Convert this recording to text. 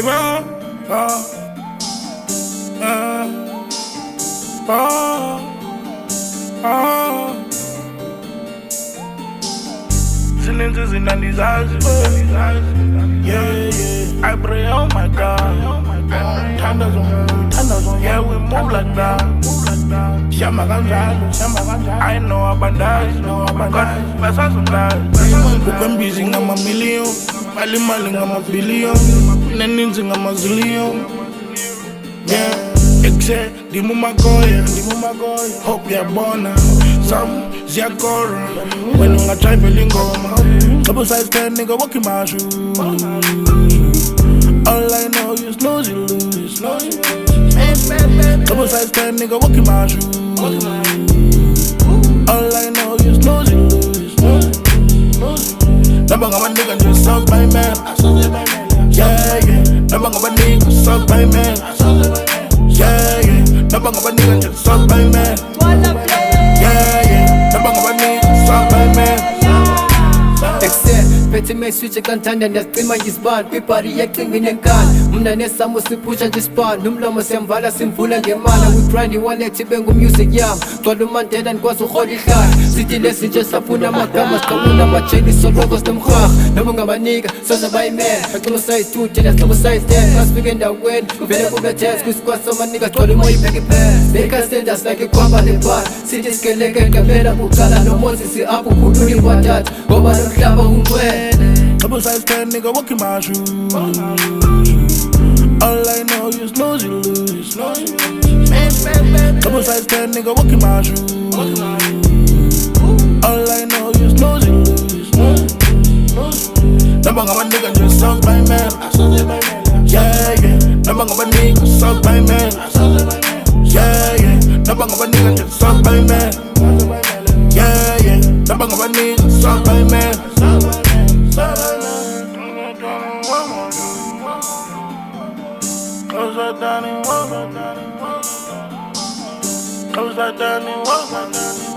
Hey bro, zininzi izinto andizazi, yeah. I pray, oh my God, yeah, we move like that. Shamba kanjalo, I know abandazi, basazi kukwembizi ngama-million, balimali ngama-billion, neninzi ngama-zillion, yeah. Ekse, ndimumagoya, hope yabona, some ziyakora, wena ungatrayivela ingoma, double size 10 nigga walking my shoes. All I know is lose, you lose. Double size 10 nigga walking my shoes. All I know is lose, you lose. Never got my nigga just suck my man. Yeah. Never got my nigga suck my man. Yeah. Never got my nigga just suck my man. Yeah. Never got my nigga suck my man. Phethe mayiswitche kanthanda ndiyacima ngisibani kwibhari yecinga inenkani mna nesamo siphusha nje isibani nomlomo siyamvala simvula ngemana we grind iwallet ibe ngumusic yam gcwala umandela ndikwazi urhola ihlala sithi lesinje safuna amagama siqawuna amajeli soloko sinomrharha noma ungabanika soze bayimela bacima sayi-2 thina sihlobo sayi-10 xa sifike endaweni kuvele kube test kwisikwazi somanika gcwala umoya ibheke iphela bekasendas like ikhwamba lebhara sithi sikeleke ngempela bucala nomozisi apho ukhulula ingwantatha ngoba nomhlaba ungcwele. Double size 10 nigga walking my shoes. All I know is lose, you lose. Double size 10 nigga walking my shoes. All I know is lose, you lose. Never got my nigga just suck my man. Yeah. Never got my nigga suck my man. Yeah. Never got my nigga just suck my man. Yeah. Never got my nigga suck my man. Close that down and walk.